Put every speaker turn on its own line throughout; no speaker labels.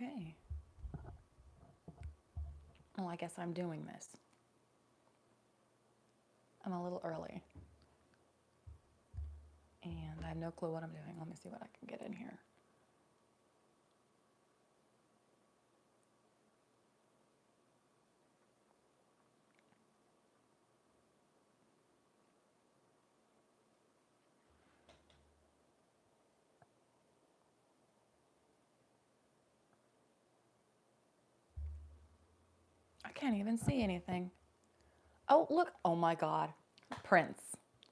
Okay. Well, I guess I'm doing this. I'm a little early. And I have no clue what I'm doing. Let me see what I can get in here. I can't even see anything. Oh, look. Oh my God. Prince.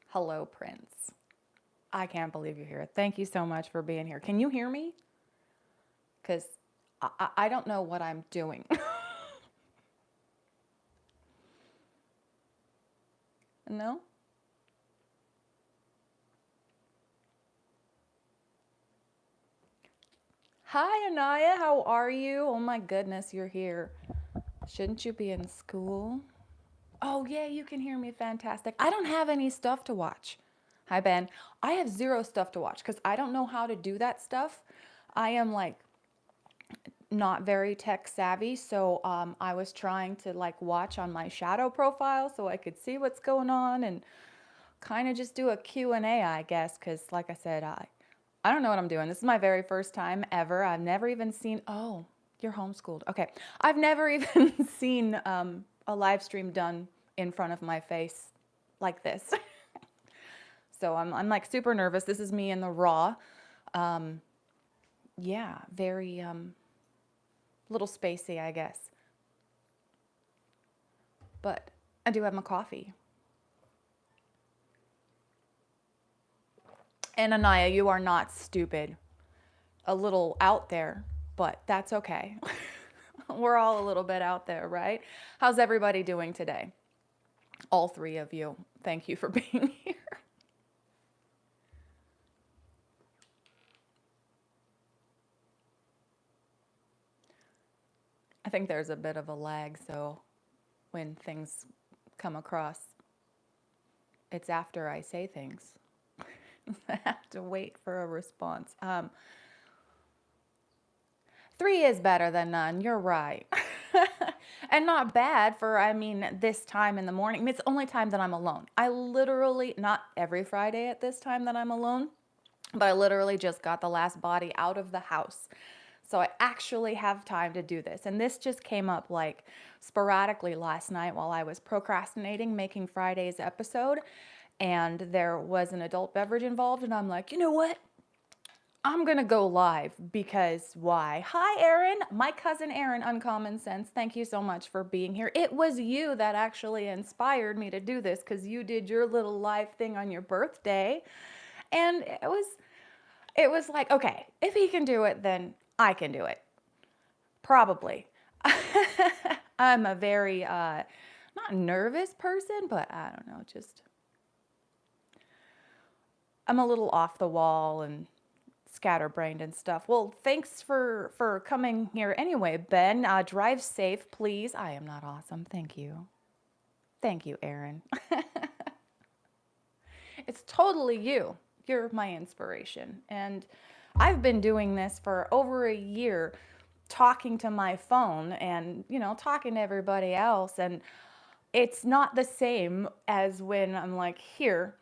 Hello, Prince. I can't believe you're here. Thank you so much for being here. Can you hear me? Because I don't know what I'm doing. No? Hi, Anaya. How are you? Oh my goodness, you're here. Shouldn't you be in school? Oh, yeah, you can hear me. Fantastic. I don't have any stuff to watch. Hi, Ben. I have zero stuff to watch because I don't know how to do that stuff. I am like not very tech savvy, so I was trying to like watch on my shadow profile so I could see what's going on and kind of just do a Q&A, I guess, because like I said, I don't know what I'm doing. This is my very first time ever. I've never even seen, oh, you're homeschooled. Okay. I've never even seen a live stream done in front of my face like this. So I'm like super nervous. This is me in the raw. Yeah, very little spacey, I guess. But I do have my coffee. And Anaya, you are not stupid. A little out there, but that's okay. We're all a little bit out there, right? How's everybody doing today? All three of you. Thank you for being here. I think there's a bit of a lag, so when things come across, it's after I say things. I have to wait for a response. Three is better than none. You're right. And not bad for, I mean, this time in the morning. I mean, it's the only time that I'm alone. I literally, not every Friday at this time that I'm alone, but I literally just got the last body out of the house. So I actually have time to do this. And this just came up like sporadically last night while I was procrastinating making Friday's episode. And there was an adult beverage involved. And I'm like, you know what? I'm going to go live because why? Hi, Erin. My cousin Erin, Uncommon Sense. Thank you so much for being here. It was you that actually inspired me to do this because you did your little live thing on your birthday. And it was like, okay, if he can do it, then I can do it. Probably. I'm a very, not nervous person, but I don't know, just, I'm a little off the wall and scatterbrained and stuff. Well, thanks for coming here anyway, Ben. Drive safe, please. I am not awesome. Thank you. Thank you, Erin. It's totally you. You're my inspiration. And I've been doing this for over a year, talking to my phone and, talking to everybody else. And it's not the same as when I'm like here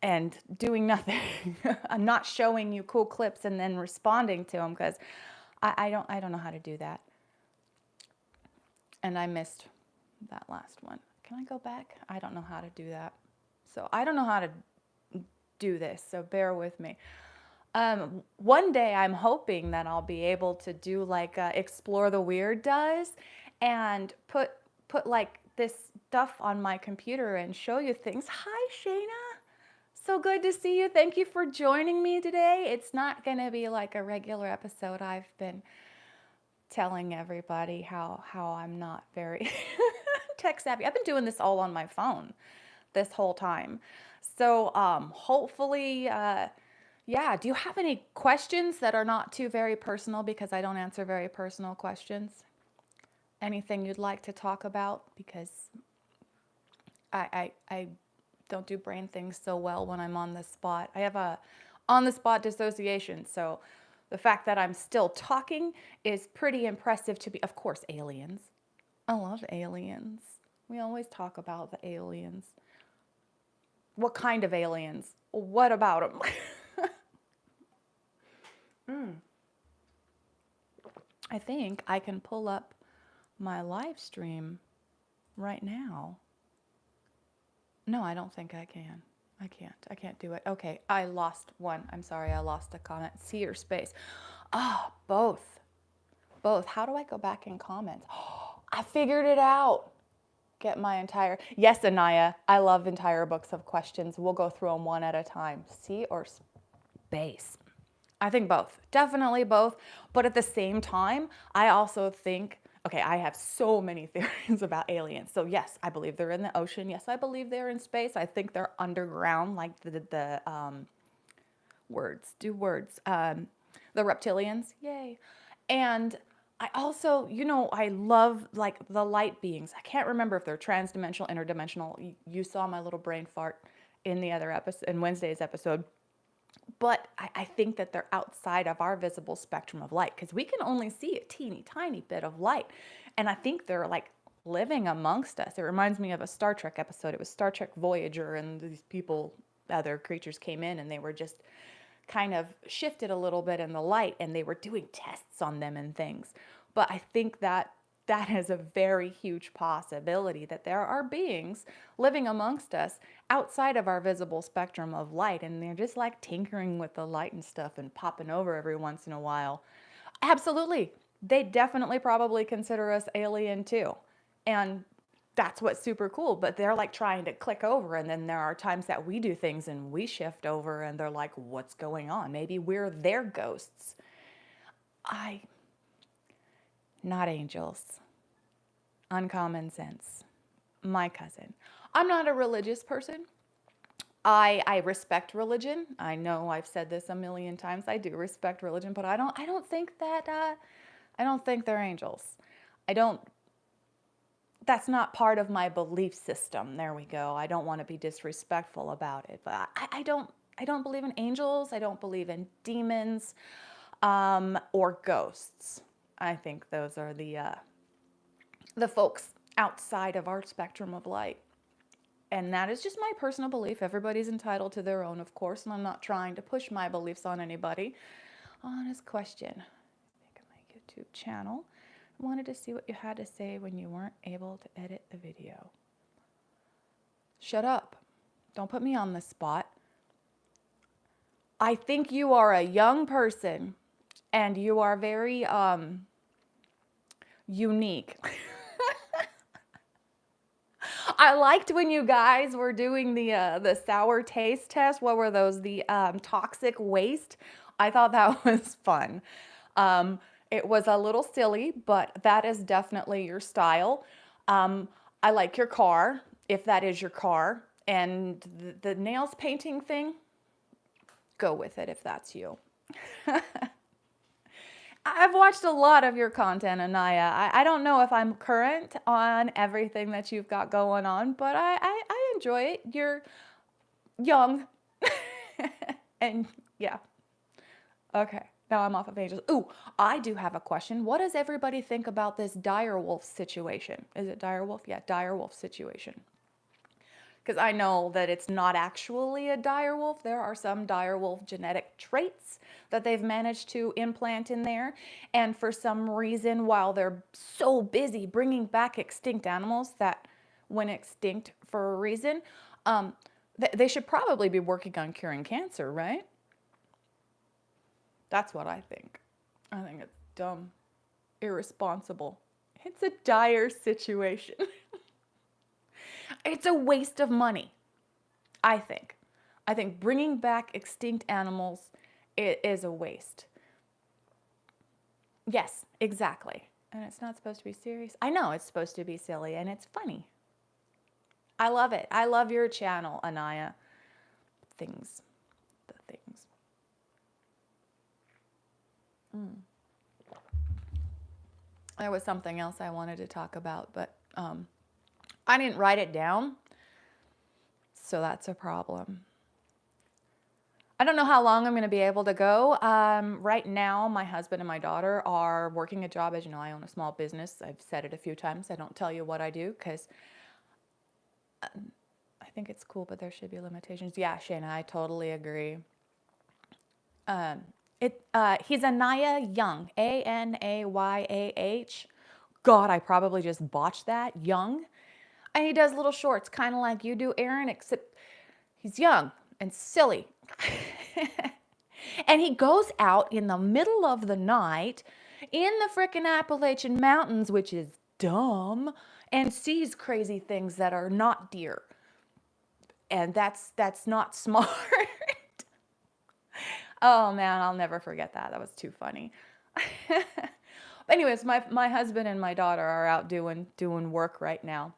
and doing nothing. I'm not showing you cool clips and then responding to them because I don't know how to do that. And I missed that last one. Can I go back? I don't know how to do that. So I don't know how to do this, so bear with me. One day I'm hoping that I'll be able to do like Explore the Weird does and put like this stuff on my computer and show you things. Hi, Shayna. So good to see you. Thank you for joining me today. It's not going to be like a regular episode. I've been telling everybody how I'm not very tech savvy. I've been doing this all on my phone this whole time. So hopefully, yeah. Do you have any questions that are not too very personal because I don't answer very personal questions? Anything you'd like to talk about? Because I don't do brain things so well when I'm on the spot. I have a on the spot dissociation, so The fact that I'm still talking is pretty impressive to me. Of course, aliens. I love aliens. We always talk about the aliens. What kind of aliens? What about them? I think I can pull up my live stream right now. No, I don't think I can. I can't. I can't do it. Okay, I lost one. I'm sorry, I lost a comment. See your space. Ah, both. Both. How do I go back in comments? Oh, I figured it out. Get my entire. Yes, Anaya. I love entire books of questions. We'll go through them one at a time. Sea or space? I think both. Definitely both. But at the same time, I also think, okay, I have so many theories about aliens. So yes, I believe they're in the ocean. Yes, I believe they're in space. I think they're underground, like the the reptilians. Yay. And I also, I love like the light beings. I can't remember if they're transdimensional, interdimensional. You saw my little brain fart in the other episode, in Wednesday's episode. But I think that they're outside of our visible spectrum of light because we can only see a teeny tiny bit of light. And I think they're like living amongst us. It reminds me of a Star Trek episode. It was Star Trek Voyager, and these people, other creatures came in and they were just kind of shifted a little bit in the light and they were doing tests on them and things. But I think that that is a very huge possibility that there are beings living amongst us outside of our visible spectrum of light, and they're just like tinkering with the light and stuff and popping over every once in a while. Absolutely. They definitely probably consider us alien too. And that's what's super cool, but they're like trying to click over, and then there are times that we do things and we shift over and they're like, what's going on? Maybe we're their ghosts. Not angels. Uncommon sense. My cousin. I'm not a religious person. I respect religion. I know I've said this a million times. I do respect religion, but I don't think that I don't think they're angels. I don't That's not part of my belief system. There we go. I don't want to be disrespectful about it, but I don't believe in angels. I don't believe in demons or ghosts. I think those are the folks outside of our spectrum of light. And that is just my personal belief. Everybody's entitled to their own, of course, and I'm not trying to push my beliefs on anybody. Honest question. Back on my YouTube channel. I wanted to see what you had to say when you weren't able to edit the video. Shut up. Don't put me on the spot. I think you are a young person and you are very unique. I liked when you guys were doing the sour taste test. What were those? The toxic waste. I thought that was fun. It was a little silly, but that is definitely your style. I like your car, if that is your car. And the nails painting thing, go with it if that's you. I've watched a lot of your content, Anaya. I don't know if I'm current on everything that you've got going on, but I enjoy it. You're young. And yeah. Okay. Now I'm off of angels. Ooh, I do have a question. What does everybody think about this direwolf situation? Is it direwolf? Yeah, direwolf situation. Because I know that it's not actually a direwolf. There are some direwolf genetic traits that they've managed to implant in there. And for some reason, while they're so busy bringing back extinct animals that went extinct for a reason, they should probably be working on curing cancer, right? That's what I think. I think it's dumb, irresponsible. It's a dire situation. It's a waste of money, I think. I think bringing back extinct animals is a waste. Yes, exactly. And it's not supposed to be serious. I know it's supposed to be silly and it's funny. I love it. I love your channel, Anaya. The things. There was something else I wanted to talk about, but I didn't write it down, so that's a problem. I don't know how long I'm going to be able to go. Right now, my husband and my daughter are working a job. As you know, I own a small business. I've said it a few times. I don't tell you what I do because I think it's cool, but there should be limitations. Yeah, Shayna, I totally agree. Um, he's Anaya Young, Anayah. God, I probably just botched that. Young. And he does little shorts, kind of like you do, Aaron, except he's young and silly. And he goes out in the middle of the night in the frickin' Appalachian Mountains, which is dumb, and sees crazy things that are not deer. And that's not smart. Oh man, I'll never forget that. That was too funny. Anyways, my husband and my daughter are out doing work right now.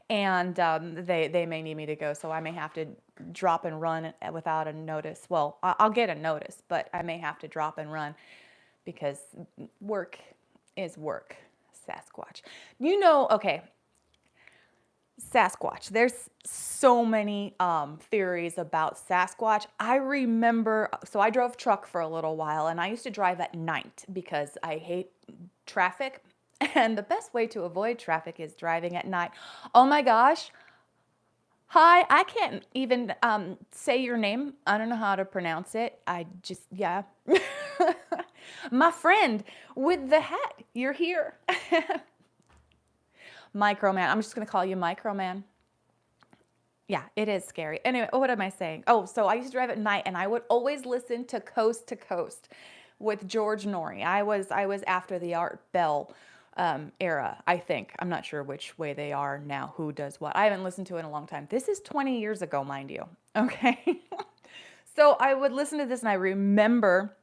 And they may need me to go, so I may have to drop and run without a notice. Well, I'll get a notice, but I may have to drop and run because work is work. Sasquatch. You know, okay, Sasquatch. There's so many theories about Sasquatch. I remember, so I drove truck for a little while, and I used to drive at night because I hate traffic. And the best way to avoid traffic is driving at night. Oh my gosh. Hi, I can't even say your name. I don't know how to pronounce it. I just, yeah. My friend with the hat, you're here. Microman. I'm just going to call you Microman. Yeah, it is scary. Anyway, what am I saying? Oh, so I used to drive at night and I would always listen to Coast to Coast with George Norrie. I was after the Art Bell era, I think. I'm not sure which way they are now, who does what. I haven't listened to it in a long time. This is 20 years ago, mind you. Okay. So I would listen to this and I remember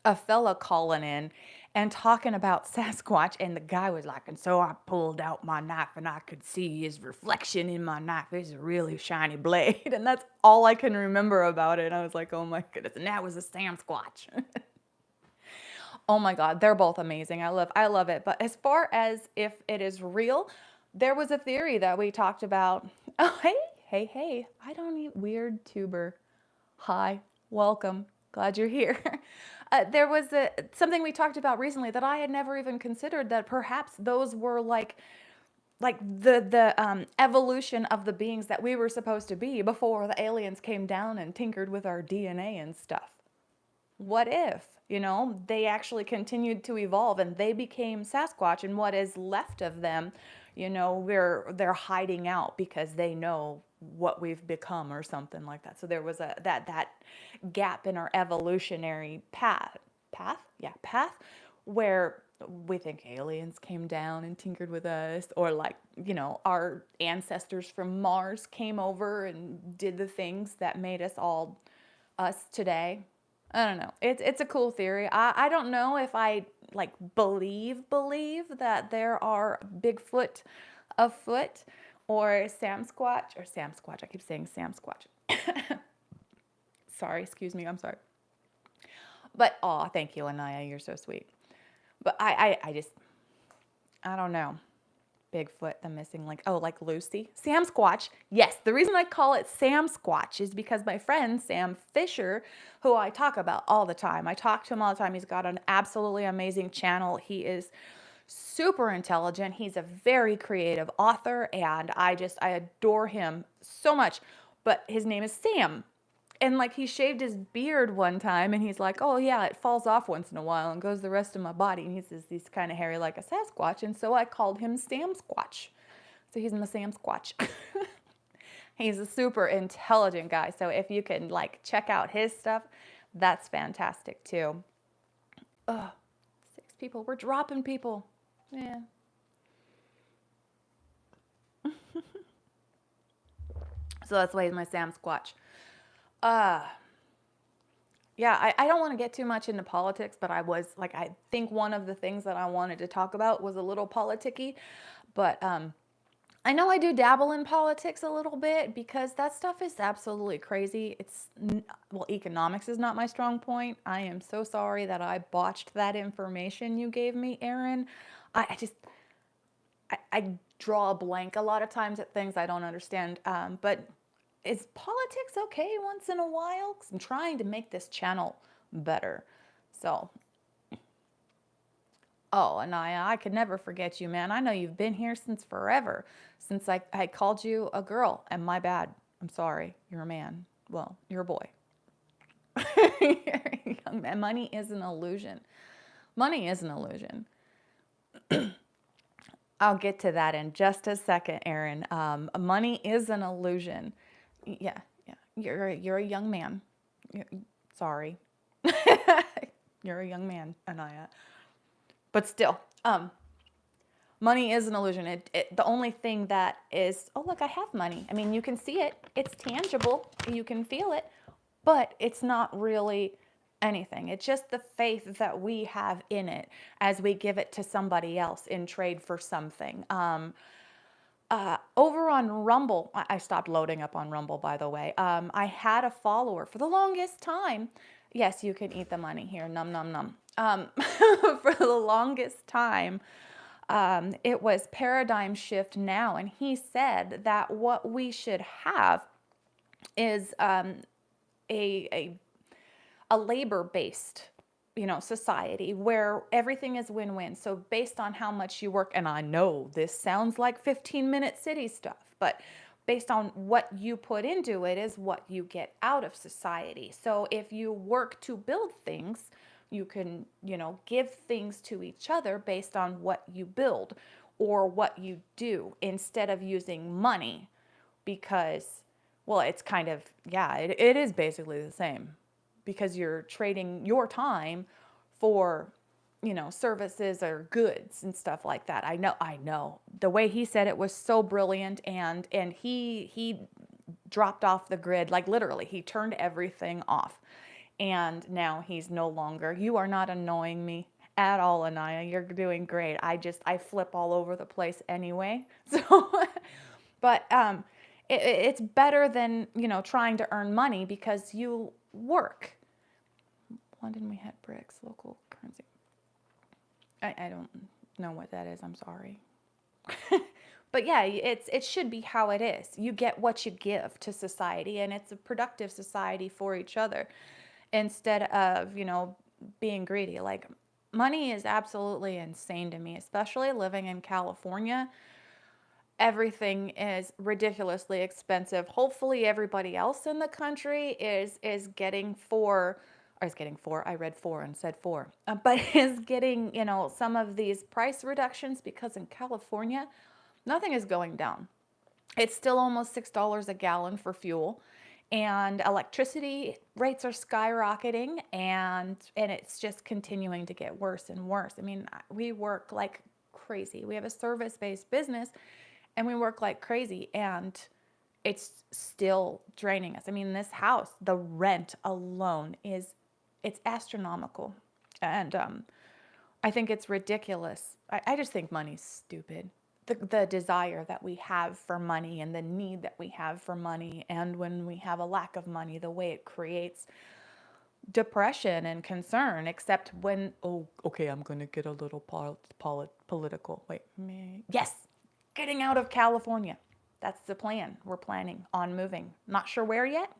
a fella calling in and talking about Sasquatch, and the guy was like, and so I pulled out my knife and I could see his reflection in my knife. It's a really shiny blade. And that's all I can remember about it. And I was like, oh my goodness. And that was a Sasquatch. Oh my God, they're both amazing. I love it. But as far as if it is real, there was a theory that we talked about. Oh, hey. I don't eat weird tuber. Hi, welcome. Glad you're here. There was something we talked about recently that I had never even considered, that perhaps those were like the evolution of the beings that we were supposed to be before the aliens came down and tinkered with our DNA and stuff. What if, they actually continued to evolve and they became Sasquatch, and what is left of them, they're hiding out because they know what we've become or something like that. So there was that gap in our evolutionary path, where we think aliens came down and tinkered with us, or like, our ancestors from Mars came over and did the things that made us all us today. I don't know. It's a cool theory. I don't know if I like believe that there are Bigfoot afoot or Samsquatch. I keep saying Samsquatch. Sorry, excuse me. I'm sorry. But thank you, Anaya. You're so sweet. But I don't know. Bigfoot, the missing link. Oh, like Lucy. Sam Squatch. Yes, the reason I call it Sam Squatch is because my friend Sam Fisher, who I talk about all the time, I talk to him all the time. He's got an absolutely amazing channel. He is super intelligent. He's a very creative author, and I adore him so much. But his name is Sam. And like, he shaved his beard one time and he's like, oh yeah, it falls off once in a while and goes the rest of my body. And he says he's kind of hairy like a Sasquatch. And so I called him Sam Squatch. So he's in the Sam Squatch. He's a super intelligent guy. So if you can like check out his stuff, that's fantastic too. Ugh, 6 people. We're dropping people. Yeah. So that's why he's my Sam Squatch. Yeah, I don't want to get too much into politics, but I think one of the things that I wanted to talk about was a little politicky, but I know I do dabble in politics a little bit because that stuff is absolutely crazy. Well, economics is not my strong point. I am so sorry that I botched that information you gave me, Aaron. I draw a blank a lot of times at things I don't understand, but is politics okay once in a while? 'Cause I'm trying to make this channel better. So, oh, Anaya, I could never forget you, man. I know you've been here since forever, since I called you a girl, and my bad. I'm sorry. You're a man. Well, you're a boy. You're a young man. Money is an illusion. Money is an illusion. I'll get to that in just a second, Aaron. Money is an illusion. Yeah, yeah. You're a young man. Sorry. You're a young man, Anaya. But still, money is an illusion. The only thing that is, oh, look, I have money. I mean, you can see it. It's tangible. You can feel it. But it's not really anything. It's just the faith that we have in it as we give it to somebody else in trade for something. Over on Rumble, I stopped loading up on Rumble, by the way. I had a follower for the longest time. Yes, you can eat the money here. Num, num, num. For the longest time, it was Paradigm Shift Now. And he said that what we should have is a labor-based, society where everything is win-win. So based on how much you work, and I know this sounds like 15-minute city stuff, but based on what you put into it is what you get out of society. So if you work to build things, you can, give things to each other based on what you build or what you do instead of using money because, well, it's kind of, yeah, it is basically the same because you're trading your time for, services or goods and stuff like that. I know. The way he said it was so brilliant, and he dropped off the grid, like literally, he turned everything off. And now he's no longer, you are not annoying me at all, Anaya. You're doing great. I flip all over the place anyway. So, but it's better than, trying to earn money because you work. London, we had bricks, local currency. I don't know what that is. I'm sorry. But yeah, it should be how it is. You get what you give to society, and it's a productive society for each other instead of, being greedy. Like, money is absolutely insane to me, especially living in California. Everything is ridiculously expensive. Hopefully everybody else in the country is getting I read four and said four, but is getting, some of these price reductions because in California, nothing is going down. It's still almost $6 a gallon for fuel, and electricity rates are skyrocketing, and it's just continuing to get worse and worse. I mean, we work like crazy. We have a service-based business, and we work like crazy, and it's still draining us. I mean, this house, the rent alone it's astronomical. And I think it's ridiculous. I just think money's stupid. The desire that we have for money and the need that we have for money, and when we have a lack of money, the way it creates depression and concern, except when, oh, okay, I'm going to get a little political. Wait, yes, getting out of California. That's the plan. We're planning on moving. Not sure where yet,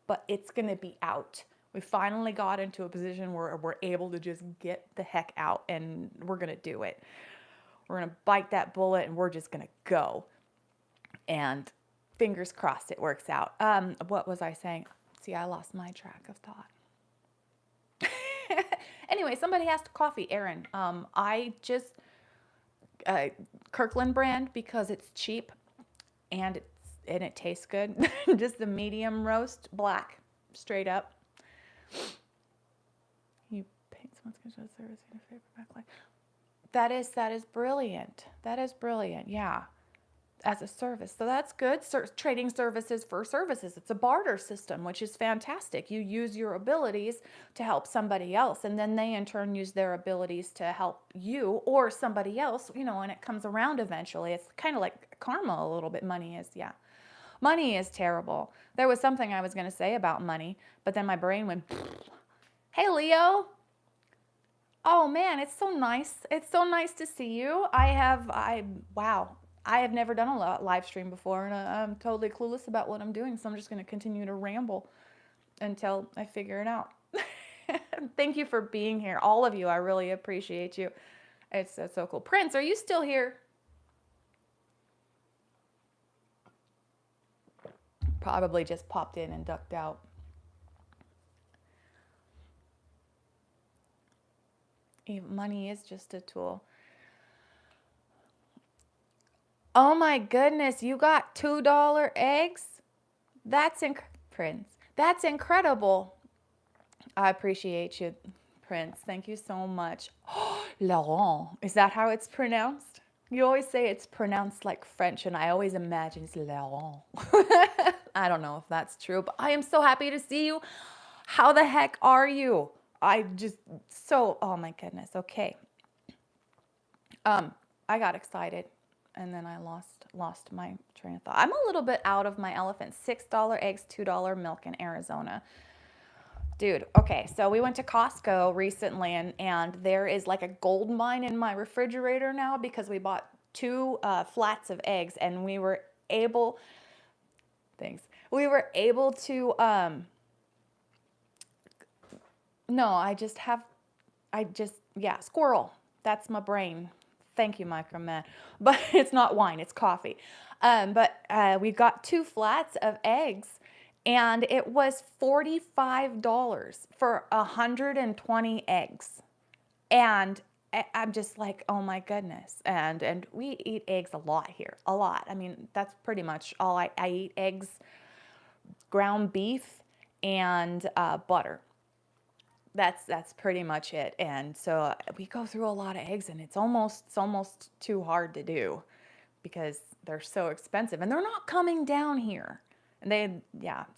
but it's going to be out. We finally got into a position where we're able to just get the heck out, and we're going to do it. We're going to bite that bullet, and we're just going to go. And fingers crossed it works out. What was I saying? See, I lost my track of thought. Anyway, somebody asked coffee, Aaron. I just Kirkland brand because it's cheap and it tastes good. Just the medium roast, black, straight up. You paint someone's control service in a paper backlight. That is brilliant. That is brilliant. Yeah. As a service. So that's good. Trading services for services. It's a barter system, which is fantastic. You use your abilities to help somebody else, and then they in turn use their abilities to help you or somebody else, and it comes around eventually. It's kind of like karma a little bit. Money is, yeah. Money is terrible. There was something I was going to say about money, but then my brain went, hey, Leo. Oh man, it's so nice. It's so nice to see you. Wow. I have never done a live stream before, and I'm totally clueless about what I'm doing, so I'm just going to continue to ramble until I figure it out. Thank you for being here, all of you. I really appreciate you. It's so cool. Prince, are you still here? Probably just popped in and ducked out. Money is just a tool. Oh my goodness, you got $2 eggs? That's Prince. That's incredible. I appreciate you, Prince. Thank you so much. Laurent, is that how it's pronounced? You always say it's pronounced like French, and I always imagine it's Laurent. I don't know if that's true, but I am so happy to see you. How the heck are you? I just oh my goodness. Okay. I got excited and then I lost my train of thought. I'm a little bit out of my elephant. $6 eggs, $2 milk in Arizona. Dude, okay, so we went to Costco recently, and there is like a gold mine in my refrigerator now because we bought 2 flats of eggs, and we were able, thanks, we were able to, no, yeah, Squirrel, that's my brain. Thank you, Microman. But it's not wine, it's coffee. We got 2 flats of eggs, and it was $45 for 120 eggs. And I'm just like, oh my goodness. And we eat eggs a lot here, a lot. I mean, that's pretty much all I eat: eggs, ground beef, and butter. That's pretty much it. And so we go through a lot of eggs, and it's almost too hard to do because they're so expensive, and they're not coming down here. And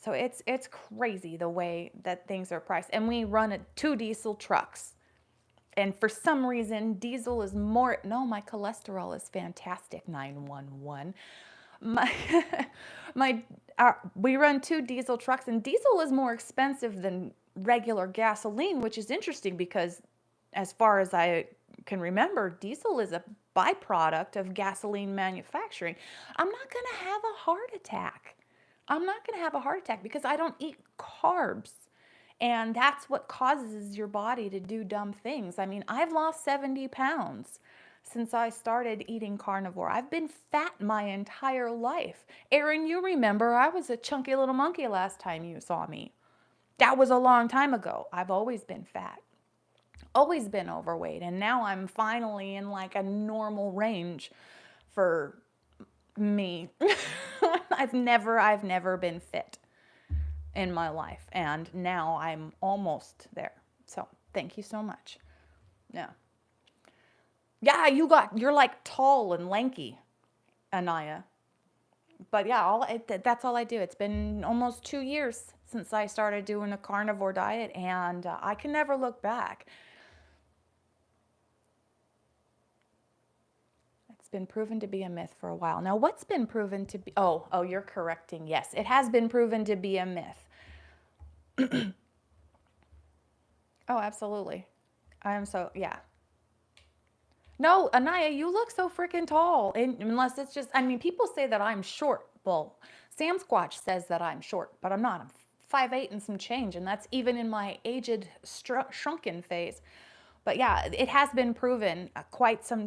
so it's crazy the way that things are priced. And we run 2 diesel trucks. And for some reason, diesel is more, no, my cholesterol is fantastic, 911. We run 2 diesel trucks, and diesel is more expensive than regular gasoline, which is interesting because as far as I can remember, diesel is a byproduct of gasoline manufacturing. I'm not going to have a heart attack. I'm not going to have a heart attack because I don't eat carbs. And that's what causes your body to do dumb things. I mean, I've lost 70 pounds since I started eating carnivore. I've been fat my entire life. Erin, you remember I was a chunky little monkey last time you saw me. That was a long time ago. I've always been fat, always been overweight, and now I'm finally in like a normal range for me. I've never been fit in my life, and now I'm almost there. So thank you so much. Yeah. Yeah, you're like tall and lanky, Anaya. But yeah, that's all I do. It's been almost 2 years since I started doing a carnivore diet, and I can never look back. It's been proven to be a myth for a while. Now, what's been proven to be, oh, you're correcting. Yes, it has been proven to be a myth. Oh, absolutely. Yeah. No, Anaya, you look so freaking tall. Unless it's just, I mean, people say that I'm short. Well, Sam Squatch says that I'm short, but I'm not. I'm 5'8" and some change, and that's even in my aged, shrunken phase. But yeah, it has been proven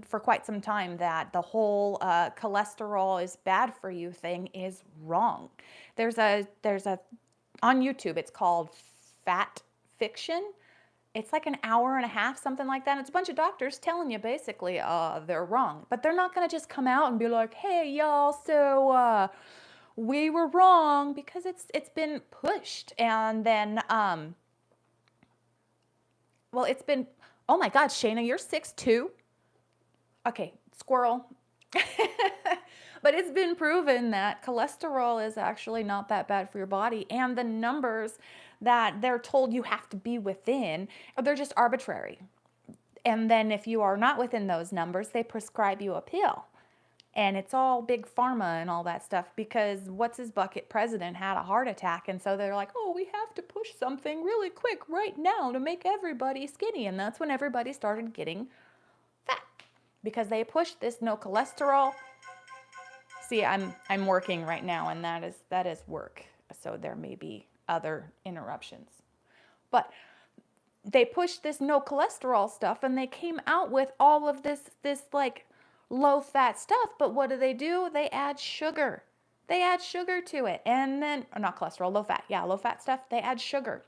for quite some time that the whole cholesterol is bad for you thing is wrong. There's a on YouTube, it's called Fat Fiction. It's like an hour and a half, something like that. And it's a bunch of doctors telling you basically they're wrong. But they're not going to just come out and be like, hey, y'all, so we were wrong, because it's been pushed. And then, well, it's been, oh my God, Shayna, you're 6'2". Okay, Squirrel. But it's been proven that cholesterol is actually not that bad for your body. And the numbers that they're told you have to be within, they're just arbitrary. And then if you are not within those numbers, they prescribe you a pill. And it's all big pharma and all that stuff, because what's his bucket president had a heart attack. And so they're like, oh, we have to push something really quick right now to make everybody skinny. And that's when everybody started getting fat, because they pushed this no cholesterol. See, I'm working right now, and that is work. So there may be other interruptions. But they pushed this no cholesterol stuff, and they came out with all of this like low fat stuff. But what do? They add sugar. They add sugar to it. And then, or not cholesterol, low fat. Yeah, low fat stuff, they add sugar.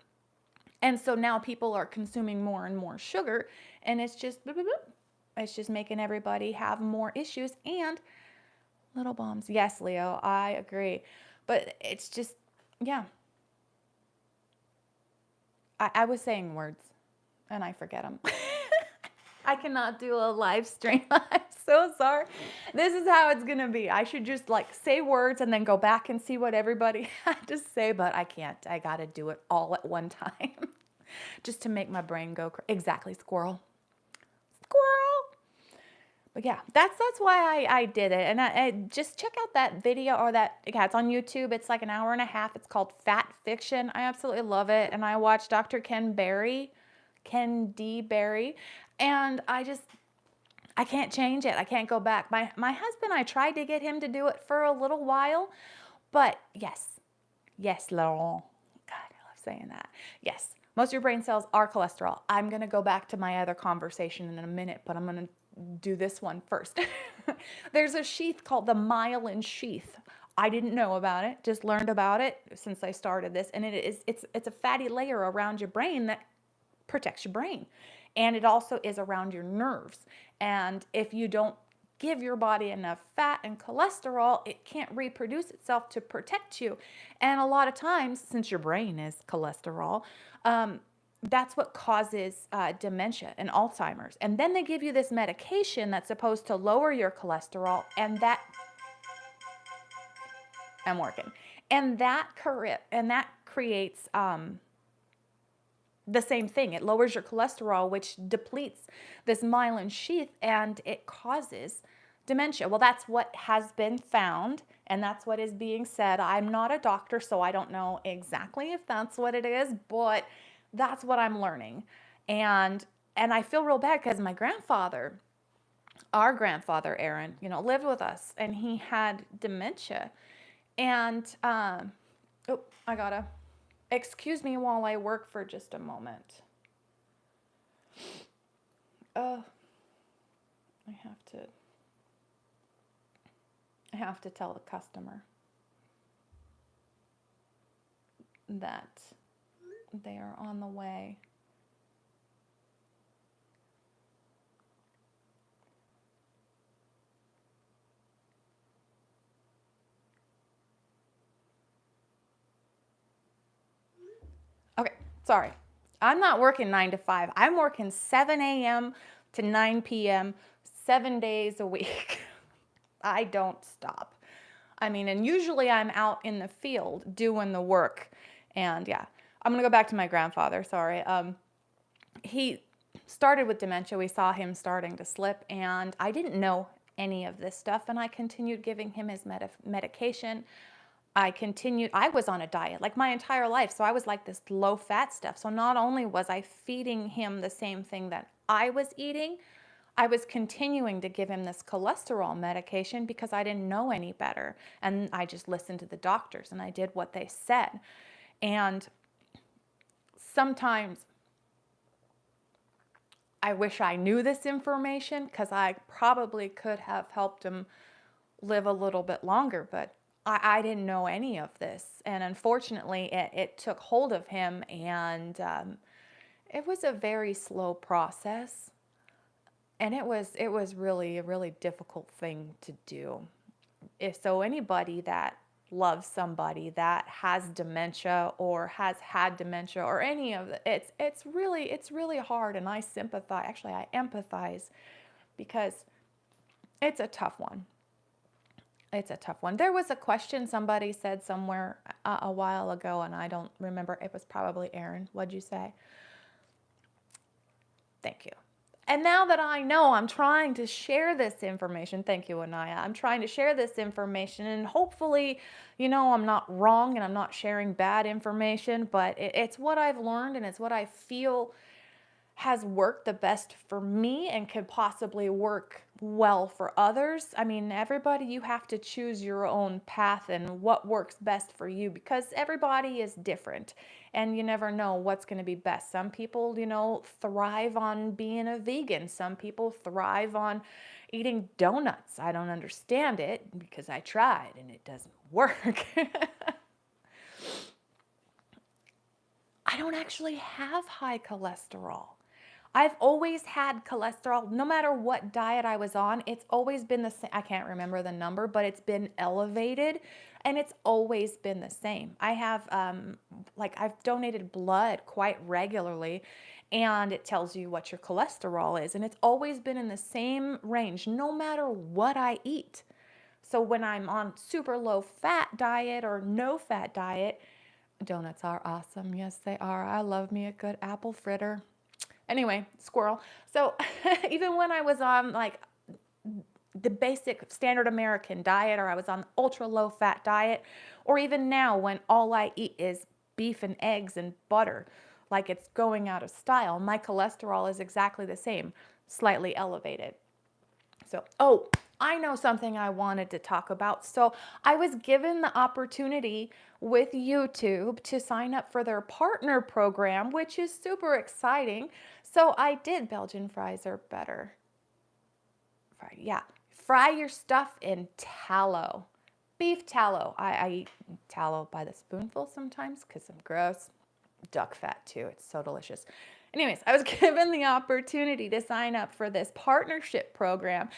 And so now people are consuming more and more sugar, and it's just boop, boop, boop. It's just making everybody have more issues and little bombs. Yes, Leo, I agree. But it's just, yeah. I was saying words and I forget them. I cannot do a live stream. I'm so sorry. This is how it's going to be. I should just like say words and then go back and see what everybody had to say, but I can't. I got to do it all at one time just to make my brain go exactly, squirrel. Squirrel. But yeah, that's why I did it. And I just check out that video, or that, yeah, it's on YouTube. It's like an hour and a half. It's called Fat Fiction. I absolutely love it. And I watched Dr. Ken D. Berry, and I can't change it. I can't go back. My husband, I tried to get him to do it for a little while, but yes, Laurent. God, I love saying that. Yes, most of your brain cells are cholesterol. I'm going to go back to my other conversation in a minute, but I'm going to do this one first. There's a sheath called the myelin sheath. I didn't know about it, just learned about it since I started this, and it's a fatty layer around your brain that protects your brain. And it also is around your nerves. And if you don't give your body enough fat and cholesterol, it can't reproduce itself to protect you. And a lot of times, since your brain is cholesterol, that's what causes dementia and Alzheimer's. And then they give you this medication that's supposed to lower your cholesterol, and that I'm working. And that creates the same thing. It lowers your cholesterol, which depletes this myelin sheath, and it causes dementia. Well, that's what has been found, and that's what is being said. I'm not a doctor, so I don't know exactly if that's what it is, but that's what I'm learning. And I feel real bad because my grandfather, our grandfather Aaron, lived with us, and he had dementia. And oh, I gotta excuse me while I work for just a moment. I have to tell the customer that they are on the way. Okay, sorry. I'm not working 9 to 5. I'm working 7 a.m. to 9 p.m. 7 days a week. I don't stop. I mean, and usually I'm out in the field doing the work. And yeah, I'm going to go back to my grandfather. Sorry. He started with dementia. We saw him starting to slip, and I didn't know any of this stuff. And I continued giving him his medication. I was on a diet like my entire life. So I was like this low fat stuff. So not only was I feeding him the same thing that I was eating, I was continuing to give him this cholesterol medication because I didn't know any better. And I just listened to the doctors and I did what they said. And sometimes I wish I knew this information because I probably could have helped him live a little bit longer, but I didn't know any of this. And unfortunately, it took hold of him, and it was a very slow process. And it was really a really difficult thing to do. So anybody that loves somebody that has dementia or has had dementia or any of it, it's really hard, and I sympathize. Actually, I empathize because it's a tough one. It's a tough one. There was a question somebody said somewhere a while ago, and I don't remember. It was probably Aaron. What'd you say? Thank you. And now that I know, I'm trying to share this information. Thank you, Anaya. I'm trying to share this information, and hopefully, I'm not wrong and I'm not sharing bad information, but it's what I've learned, and it's what I feel has worked the best for me and could possibly work well for others. I mean, everybody, you have to choose your own path and what works best for you, because everybody is different and you never know what's going to be best. Some people, thrive on being a vegan. Some people thrive on eating donuts. I don't understand it because I tried and it doesn't work. I don't actually have high cholesterol. I've always had cholesterol, no matter what diet I was on. It's always been the same. I can't remember the number, but it's been elevated and it's always been the same. I have, I've donated blood quite regularly and it tells you what your cholesterol is. And it's always been in the same range, no matter what I eat. So when I'm on super low fat diet or no fat diet, donuts are awesome. Yes, they are. I love me a good apple fritter. Anyway, squirrel. So even when I was on like the basic standard American diet, or I was on ultra low fat diet, or even now when all I eat is beef and eggs and butter, like it's going out of style, my cholesterol is exactly the same, slightly elevated. So, I know something I wanted to talk about. So I was given the opportunity with YouTube to sign up for their partner program, which is super exciting. So I did. Belgian fries are better. Yeah. Fry your stuff in tallow. Beef tallow. I eat tallow by the spoonful sometimes because I'm gross. Duck fat too. It's so delicious. Anyways, I was given the opportunity to sign up for this partnership program.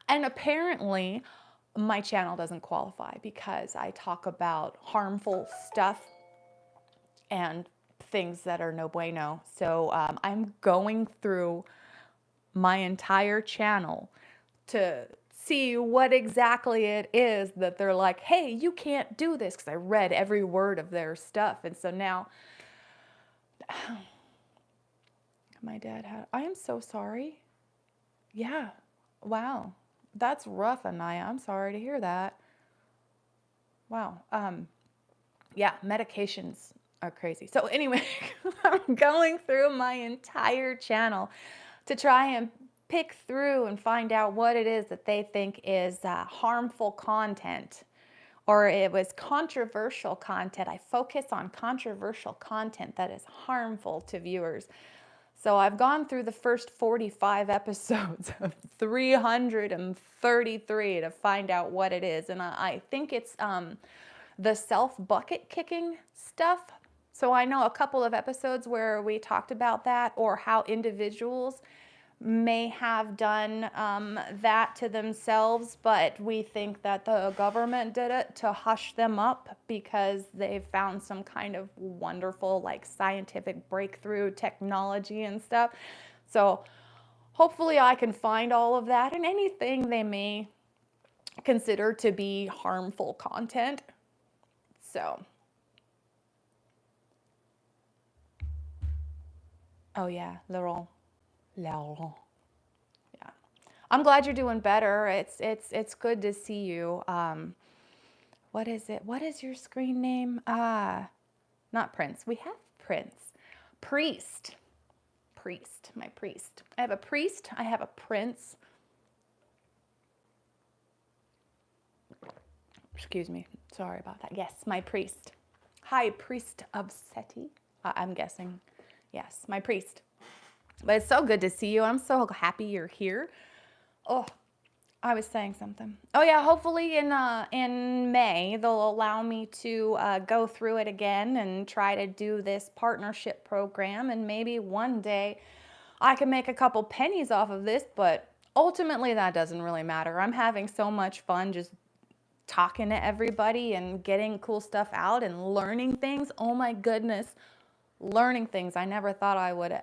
And apparently my channel doesn't qualify because I talk about harmful stuff and things that are no bueno. So I'm going through my entire channel to see what exactly it is that they're like, hey, you can't do this, because I read every word of their stuff. And so now my dad had, I am so sorry. Yeah. Wow. That's rough, Anaya. I'm sorry to hear that. Wow. Yeah, medications are crazy. So anyway, I'm going through my entire channel to try and pick through and find out what it is that they think is harmful content, or it was controversial content. I focus on controversial content that is harmful to viewers. So I've gone through the first 45 episodes of 333 to find out what it is. And I think it's the self-bucket kicking stuff. So I know a couple of episodes where we talked about that, or how individuals may have done that to themselves, but we think that the government did it to hush them up because they found some kind of wonderful, like, scientific breakthrough technology and stuff. So hopefully I can find all of that and anything they may consider to be harmful content. So, oh yeah, Laurel. Laurel. Yeah. I'm glad you're doing better. It's good to see you. What is it? What is your screen name? Not Prince. We have Prince. Priest. Priest. My priest. I have a priest. I have a prince. Excuse me. Sorry about that. Yes, my priest. High priest of Seti. I'm guessing. Yes, my priest. But it's so good to see you. I'm so happy you're here. Oh, I was saying something. Oh yeah, hopefully in May they'll allow me to go through it again and try to do this partnership program, and maybe one day I can make a couple pennies off of this, but ultimately that doesn't really matter. I'm having so much fun just talking to everybody and getting cool stuff out and learning things. Oh my goodness, learning things I never thought I would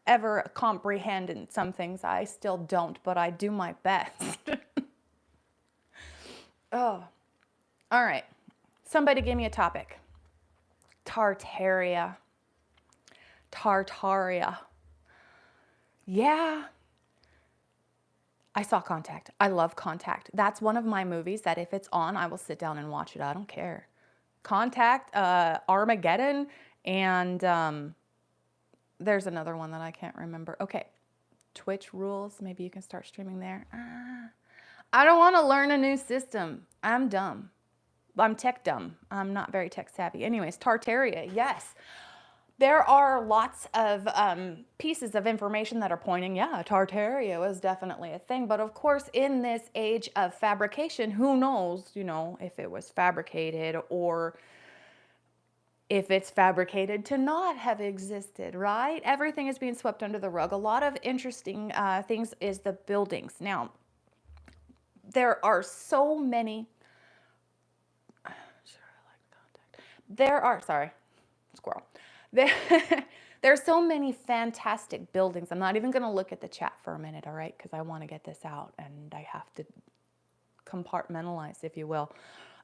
ever comprehend, and some things I still don't, but I do my best. Oh, all right. Somebody give me a topic. Tartaria. Tartaria. Yeah. I saw Contact. I love Contact. That's one of my movies that if it's on, I will sit down and watch it. I don't care. Contact, Armageddon, and there's another one that I can't remember. Okay, Twitch rules. Maybe you can start streaming there. I don't want to learn a new system. I'm dumb. I'm tech dumb. I'm not very tech savvy. Anyways, Tartaria, yes. There are lots of pieces of information that are pointing, yeah, Tartaria was definitely a thing. But of course, in this age of fabrication, who knows, you know, if it was fabricated or if it's fabricated to not have existed, right? Everything is being swept under the rug. A lot of interesting things is the buildings. Now, there are so many. There are, sorry, squirrel. There, there are so many fantastic buildings. I'm not even going to look at the chat for a minute, all right? Because I want to get this out and I have to compartmentalize, if you will.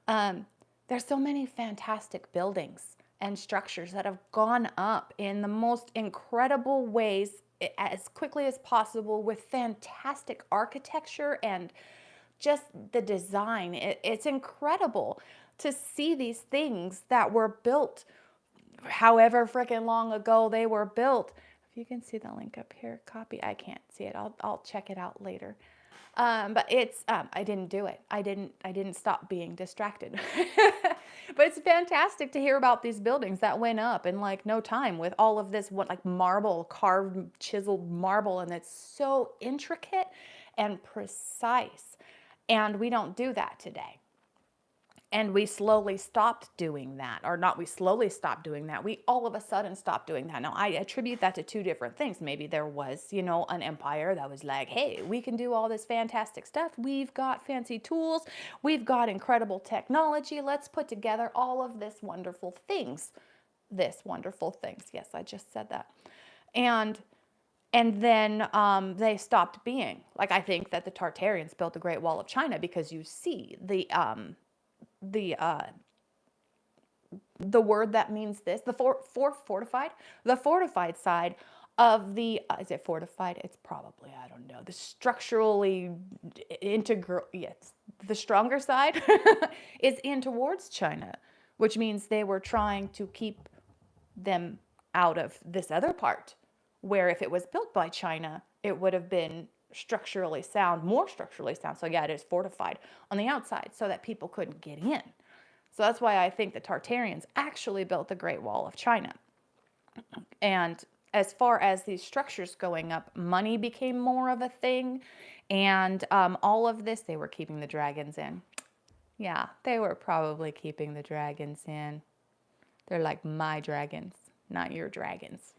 There's so many fantastic buildings and structures that have gone up in the most incredible ways as quickly as possible with fantastic architecture and just the design. It's incredible to see these things that were built however freaking long ago they were built. If you can see the link up here, copy. I can't see it. I'll check it out later. But it's I didn't do it. I didn't stop being distracted. But it's fantastic to hear about these buildings that went up in like no time with all of this like marble, carved, chiseled marble, and it's so intricate and precise. And we don't do that today. And we slowly stopped doing that, or not we slowly stopped doing that. We all of a sudden stopped doing that. Now, I attribute that to two different things. Maybe there was, you know, an empire that was like, hey, we can do all this fantastic stuff. We've got fancy tools. We've got incredible technology. Let's put together all of this wonderful things. Yes, I just said that. And then they stopped being. Like, I think that the Tartarians built the Great Wall of China because you see the word that means this, the fortified side of the, is it fortified? It's probably, I don't know, the structurally integral, yes, the stronger side is in towards China, which means they were trying to keep them out of this other part, where if it was built by China, it would have been structurally sound, more structurally sound. So yeah, it is fortified on the outside so that people couldn't get in. So that's why I think the Tartarians actually built the Great Wall of China. And as far as these structures going up, money became more of a thing. And all of this, they were keeping the dragons in. Yeah, they were probably keeping the dragons in. They're like my dragons, not your dragons.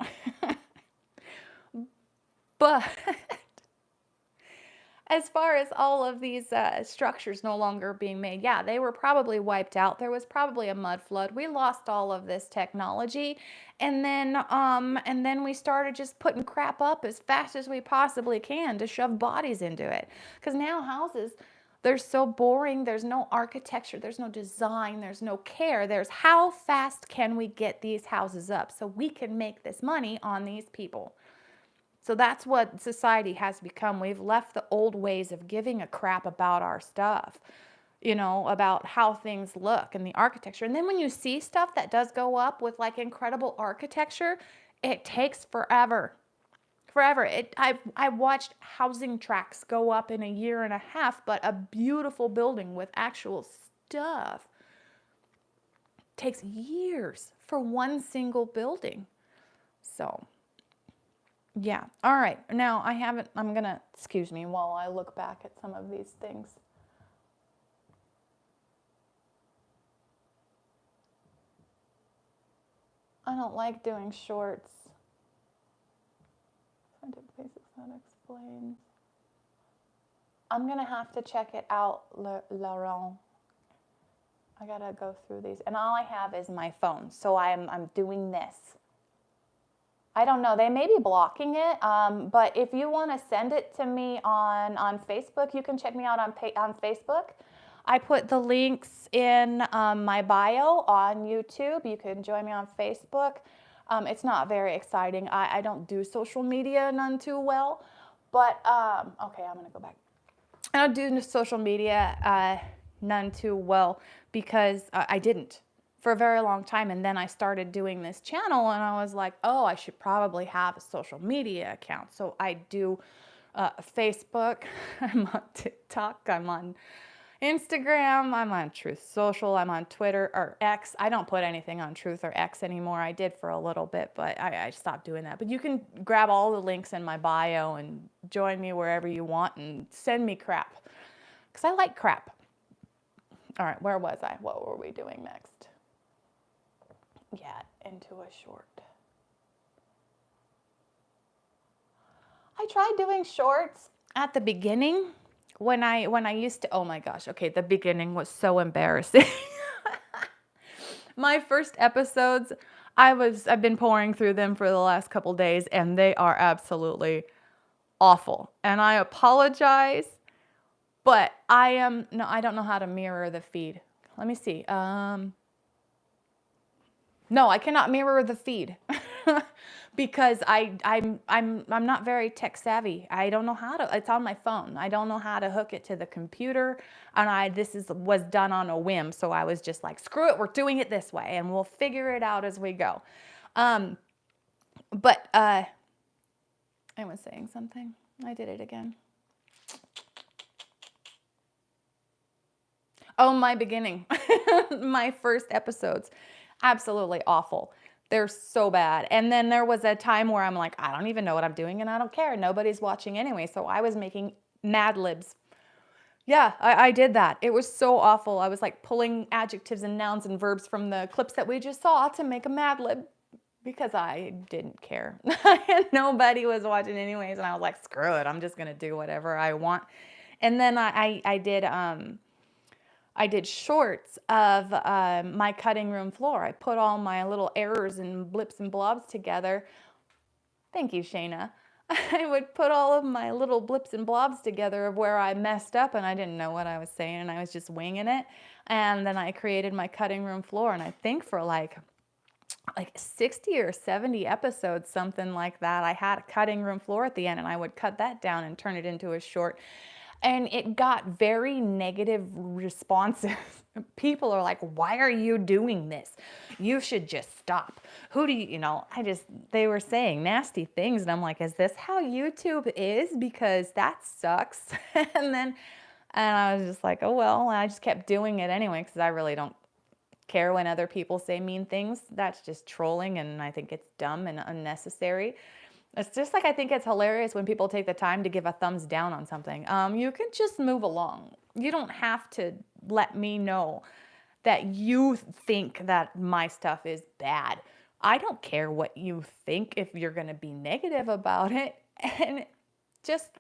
But as far as all of these structures no longer being made, yeah, they were probably wiped out. There was probably a mud flood. We lost all of this technology, and then we started just putting crap up as fast as we possibly can to shove bodies into it. Because now houses, they're so boring. There's no architecture. There's no design. There's no care. There's how fast can we get these houses up so we can make this money on these people. So that's what society has become. We've left the old ways of giving a crap about our stuff, you know, about how things look and the architecture. And then when you see stuff that does go up with like incredible architecture, it takes forever. Forever. I watched housing tracts go up in a year and a half, but a beautiful building with actual stuff takes years for one single building. So yeah. All right. Now I'm going to, excuse me while I look back at some of these things. I don't like doing shorts. Scientific basics not explained. I'm going to have to check it out, Laurent. I got to go through these. And all I have is my phone. So I'm doing this. I don't know. They may be blocking it, but if you want to send it to me on Facebook, you can check me out on Facebook. I put the links in my bio on YouTube. You can join me on Facebook. It's not very exciting. I don't do social media none too well, but okay, I'm going to go back. I don't do social media none too well because I didn't. for a very long time. And then I started doing this channel and I was like, oh, I should probably have a social media account. So I do Facebook, I'm on TikTok, I'm on Instagram, I'm on Truth Social, I'm on Twitter or X. I don't put anything on Truth or X anymore. I did for a little bit, but I stopped doing that. But you can grab all the links in my bio and join me wherever you want and send me crap. Because I like crap. All right, where was I? What were we doing next? Yeah, into a short. I tried doing shorts at the beginning when I used to, oh my gosh, okay, the beginning was so embarrassing. My first episodes, I've been pouring through them for the last couple days and they are absolutely awful. And I apologize, but no, I don't know how to mirror the feed. Let me see. No, I cannot mirror the feed because I'm not very tech savvy. I don't know how to. It's on my phone. I don't know how to hook it to the computer, and this was done on a whim. So I was just like, screw it, we're doing it this way, and we'll figure it out as we go. But I was saying something. I did it again. Oh, my beginning, my first episodes. Absolutely awful. They're so bad. And then there was a time where I'm like, I don't even know what I'm doing and I don't care. Nobody's watching anyway. So I was making Mad Libs. Yeah, I did that. It was so awful. I was like pulling adjectives and nouns and verbs from the clips that we just saw to make a Mad Lib because I didn't care. Nobody was watching anyways. And I was like, screw it. I'm just going to do whatever I want. And then I did shorts of my cutting room floor. I put all my little errors and blips and blobs together. Thank you, Shayna. I would put all of my little blips and blobs together of where I messed up and I didn't know what I was saying and I was just winging it. And then I created my cutting room floor, and I think for like 60 or 70 episodes, something like that, I had a cutting room floor at the end and I would cut that down and turn it into a short. And it got very negative responses. People are like, why are you doing this? You should just stop. Who do you know, they were saying nasty things. And I'm like, is this how YouTube is? Because that sucks. And I was just like, oh, well, and I just kept doing it anyway, because I really don't care when other people say mean things. That's just trolling. And I think it's dumb and unnecessary. It's just like, I think it's hilarious when people take the time to give a thumbs down on something. You can just move along. You don't have to let me know that you think that my stuff is bad. I don't care what you think if you're going to be negative about it. And just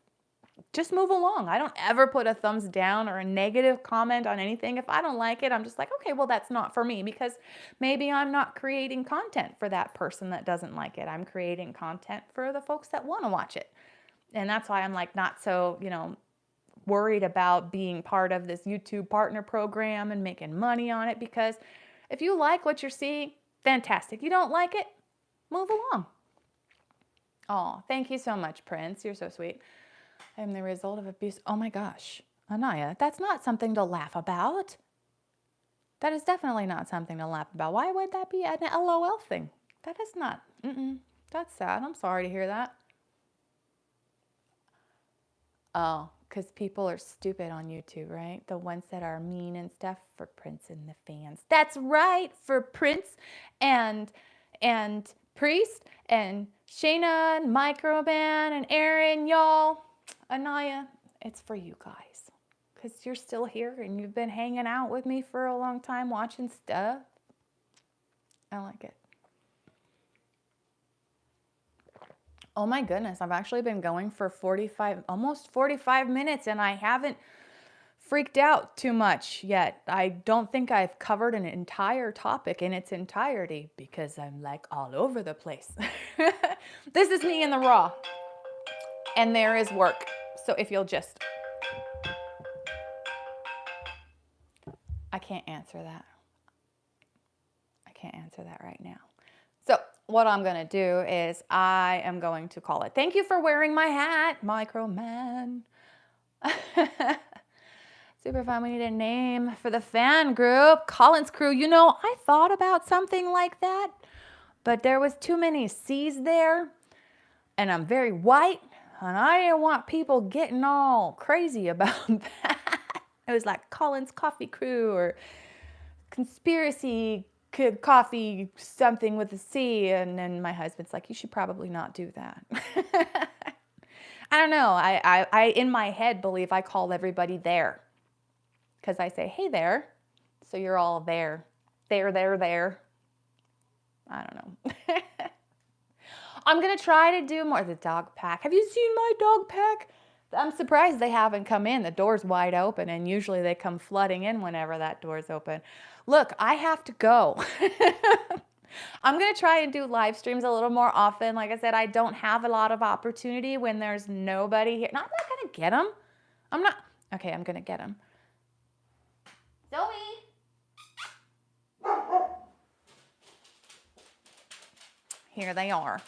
move along. I don't ever put a thumbs down or a negative comment on anything. If I don't like it, I'm just like, okay, well, that's not for me, because maybe I'm not creating content for that person that doesn't like it. I'm creating content for the folks that want to watch it. And that's why I'm like not so, worried about being part of this YouTube partner program and making money on it, because if you like what you're seeing, fantastic. You don't like it, move along. Oh, thank you so much, Prince. You're so sweet. I am the result of abuse. Oh my gosh, Anaya, that's not something to laugh about. That is definitely not something to laugh about. Why would that be an LOL thing? That is not. That's sad. I'm sorry to hear that. Oh, because people are stupid on YouTube, right? The ones that are mean and stuff, for Prince and the fans. That's right, for Prince and Priest and Shayna and Microman and Aaron, y'all. Anaya, it's for you guys, because you're still here and you've been hanging out with me for a long time watching stuff. I like it. Oh my goodness, I've actually been going for almost 45 minutes, and I haven't freaked out too much yet. I don't think I've covered an entire topic in its entirety, because I'm like all over the place. This is me in the raw, and there is work. So if you'll just, I can't answer that. I can't answer that right now. So what I'm going to do is I am going to call it. Thank you for wearing my hat, Microman. Super fun. We need a name for the fan group. Collins Crew. You know, I thought about something like that, but there was too many C's there, and I'm very white, and I didn't want people getting all crazy about that. It was like Collins Coffee Crew or Conspiracy Coffee something with a C, and then my husband's like, you should probably not do that. I don't know. I in my head believe I call everybody there because I say, hey there. So you're all there. There. I don't know. I'm going to try to do more. The dog pack. Have you seen my dog pack? I'm surprised they haven't come in. The door's wide open, and usually they come flooding in whenever that door's open. Look, I have to go. I'm going to try and do live streams a little more often. Like I said, I don't have a lot of opportunity when there's nobody here. No, I'm not going to get them. I'm not. Okay, I'm going to get them. Zoe. Here they are.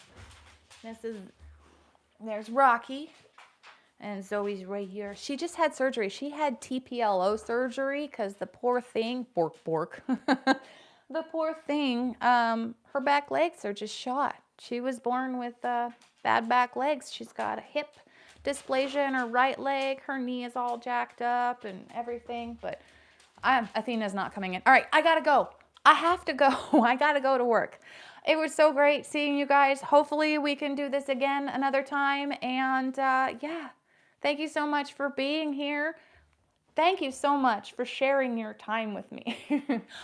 There's Rocky. And Zoe's right here. She just had surgery. She had TPLO surgery because the poor thing, bork. The poor thing, her back legs are just shot. She was born with bad back legs. She's got a hip dysplasia in her right leg. Her knee is all jacked up and everything. But Athena's not coming in. All right, I gotta go. I have to go. I gotta go to work. It was so great seeing you guys. Hopefully we can do this again another time. And yeah, thank you so much for being here. Thank you so much for sharing your time with me.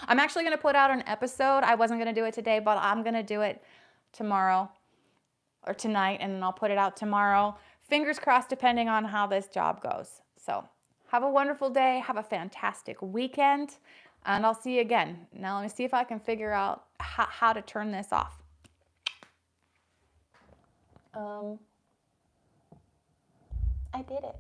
I'm actually going to put out an episode. I wasn't going to do it today, but I'm going to do it tomorrow or tonight, and then I'll put it out tomorrow. Fingers crossed, depending on how this job goes. So have a wonderful day. Have a fantastic weekend, and I'll see you again. Now let me see if I can figure out how to turn this off. I did it.